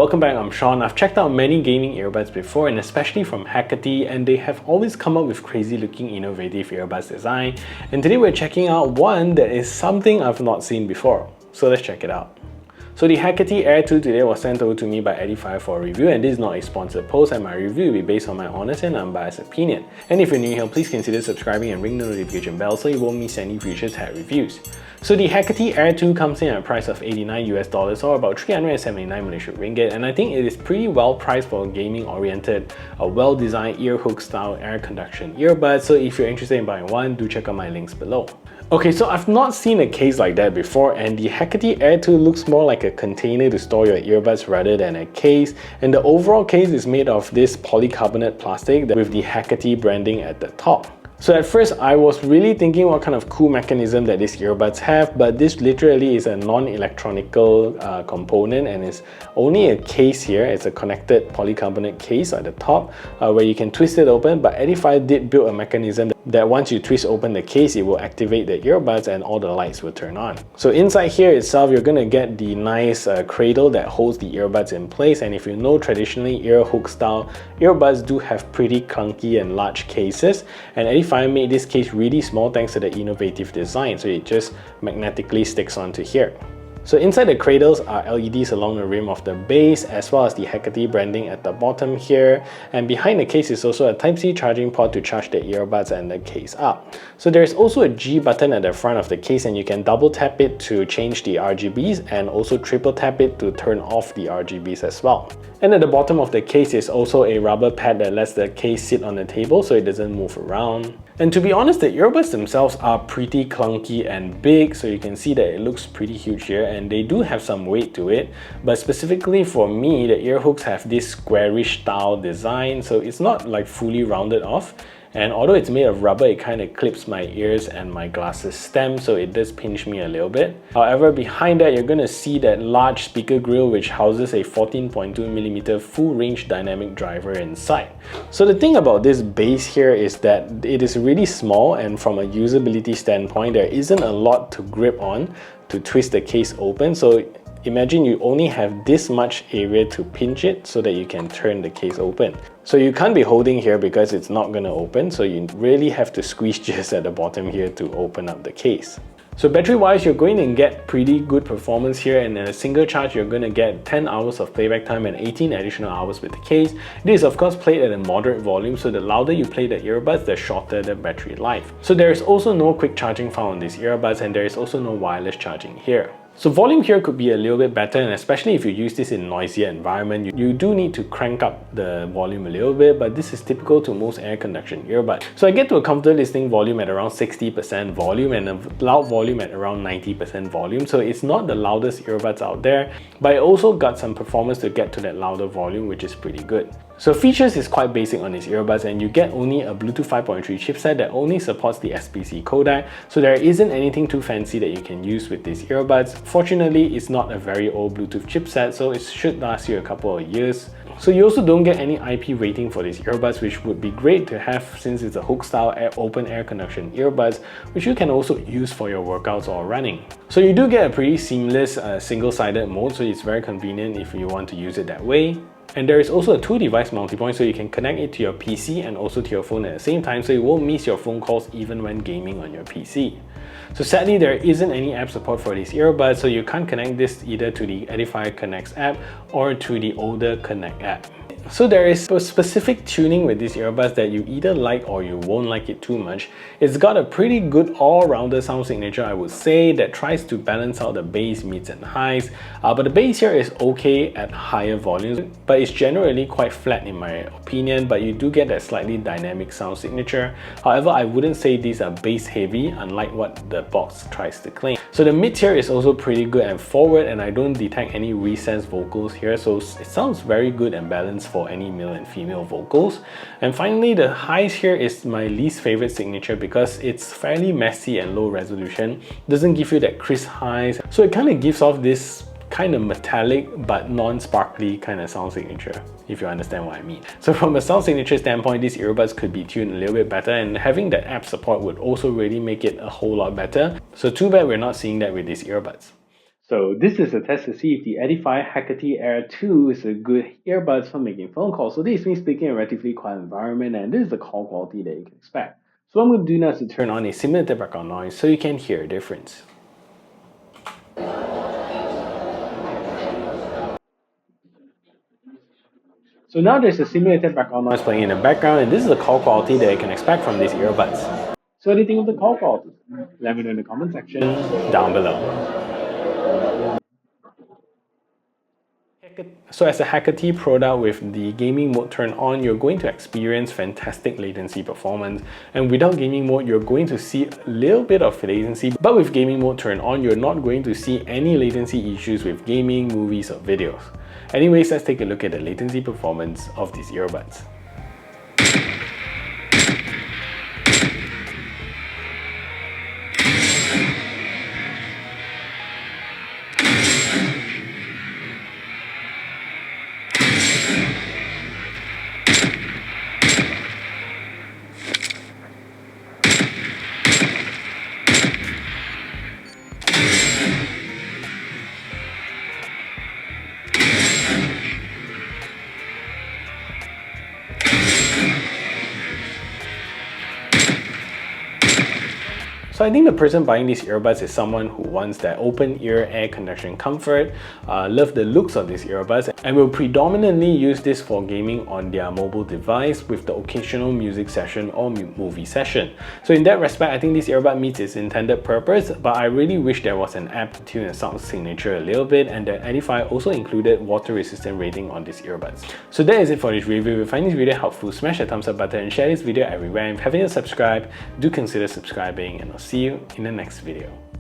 Welcome back, I'm Sean. I've checked out many gaming earbuds before, and especially from Hecate, and they have always come up with crazy looking innovative earbuds design. And today we're checking out one that is something I've not seen before. So let's check it out. So the Hecate Air 2 today was sent over to me by Edifier for a review, and this is not a sponsored post, and my review will be based on my honest and unbiased opinion. And if you're new here, please consider subscribing and ring the notification bell so you won't miss any future tech reviews. So the Hecate Air 2 comes in at a price of $89 or about 379 Malaysian ringgit, and I think it is pretty well priced for a gaming oriented, a well designed ear hook style air conduction earbud. So if you're interested in buying one, do check out my links below. Okay, so I've not seen a case like that before, and the Hecate Air 2 looks more like a container to store your earbuds rather than a case, and the overall case is made of this polycarbonate plastic with the Hecate branding at the top. So at first I was really thinking what kind of cool mechanism that these earbuds have, but this literally is a non-electronical component, and it's only a case here. It's a connected polycarbonate case at the top where you can twist it open, but Edifier did build a mechanism that once you twist open the case, it will activate the earbuds and all the lights will turn on. So inside here itself, you're gonna get the nice cradle that holds the earbuds in place, and if you know, traditionally ear hook style earbuds do have pretty clunky and large cases, and Edifier made this case really small thanks to the innovative design, so it just magnetically sticks onto here. So inside the cradles are LEDs along the rim of the base, as well as the Hecate branding at the bottom here, and behind the case is also a Type-C charging port to charge the earbuds and the case up. So there's also a G button at the front of the case, and you can double tap it to change the RGBs and also triple tap it to turn off the RGBs as well. And at the bottom of the case is also a rubber pad that lets the case sit on the table so it doesn't move around. And to be honest, the earbuds themselves are pretty clunky and big, so you can see that it looks pretty huge here, and they do have some weight to it. But specifically for me, the ear hooks have this squarish style design, so it's not like fully rounded off. And although it's made of rubber, it kind of clips my ears and my glasses stem, so it does pinch me a little bit. However, behind that, you're going to see that large speaker grille which houses a 14.2mm full range dynamic driver inside. So the thing about this base here is that it is really small, and from a usability standpoint, there isn't a lot to grip on to twist the case open. So imagine you only have this much area to pinch it so that you can turn the case open. So you can't be holding here because it's not going to open, so you really have to squeeze just at the bottom here to open up the case. So battery wise, you're going to get pretty good performance here, and in a single charge you're going to get 10 hours of playback time and 18 additional hours with the case. It is of course played at a moderate volume, so the louder you play the earbuds, the shorter the battery life. So there is also no quick charging found on these earbuds, and there is also no wireless charging here. So volume here could be a little bit better, and especially if you use this in noisier environment, you do need to crank up the volume a little bit, but this is typical to most air conduction earbuds. So I get to a comfortable listening volume at around 60% volume and a loud volume at around 90% volume. So it's not the loudest earbuds out there, but it also got some performance to get to that louder volume, which is pretty good. So features is quite basic on these earbuds, and you get only a Bluetooth 5.3 chipset that only supports the SPC codec, so there isn't anything too fancy that you can use with these earbuds. Fortunately, it's not a very old Bluetooth chipset, so it should last you a couple of years. So you also don't get any IP rating for these earbuds, which would be great to have since it's a hook style open air conduction earbuds, which you can also use for your workouts or running. So you do get a pretty seamless single-sided mode, so it's very convenient if you want to use it that way. And there is also a 2-device multi-point, so you can connect it to your PC and also to your phone at the same time, so you won't miss your phone calls even when gaming on your PC. So sadly, there isn't any app support for these earbuds, so you can't connect this either to the Edifier Connects app or to the older Connect app. So there is a specific tuning with these earbuds that you either like or you won't like it too much. It's got a pretty good all-rounder sound signature, I would say, that tries to balance out the bass, mids and highs. But the bass here is okay at higher volumes, but it's generally quite flat in my opinion, but you do get that slightly dynamic sound signature. However, I wouldn't say these are bass heavy, unlike what the box tries to claim. So the mid here is also pretty good and forward, and I don't detect any recessed vocals here, so it sounds very good and balanced for any male and female vocals. And finally, the highs here is my least favorite signature because it's fairly messy and low resolution. It doesn't give you that crisp highs, so it kind of gives off this kind of metallic but non-sparkly kind of sound signature, if you understand what I mean. So from a sound signature standpoint, these earbuds could be tuned a little bit better, and having that app support would also really make it a whole lot better. So too bad we're not seeing that with these earbuds. So this is a test to see if the Edifier Hecate Air 2 is a good earbuds for making phone calls. So this is me speaking in a relatively quiet environment, and this is the call quality that you can expect. So what I'm going to do now is to turn on a simulated background noise so you can hear a difference. So now there's a simulated background noise playing in the background, and this is the call quality that you can expect from these earbuds. So what do you think of the call quality? Let me know in the comment section down below. So as a Hecate product with the gaming mode turned on, you're going to experience fantastic latency performance. And without gaming mode, you're going to see a little bit of latency. But with gaming mode turned on, you're not going to see any latency issues with gaming, movies, or videos. Anyways, let's take a look at the latency performance of these earbuds. So I think the person buying these earbuds is someone who wants that open ear air conduction comfort, love the looks of these earbuds, and will predominantly use this for gaming on their mobile device with the occasional music session or movie session. So in that respect, I think this earbud meets its intended purpose, but I really wish there was an app to tune the sound signature a little bit, and that Edifier also included water resistant rating on these earbuds. So that is it for this review. If you find this video helpful, smash the thumbs up button and share this video everywhere. And if you haven't yet subscribed, do consider subscribing, and I'll see you in the next video.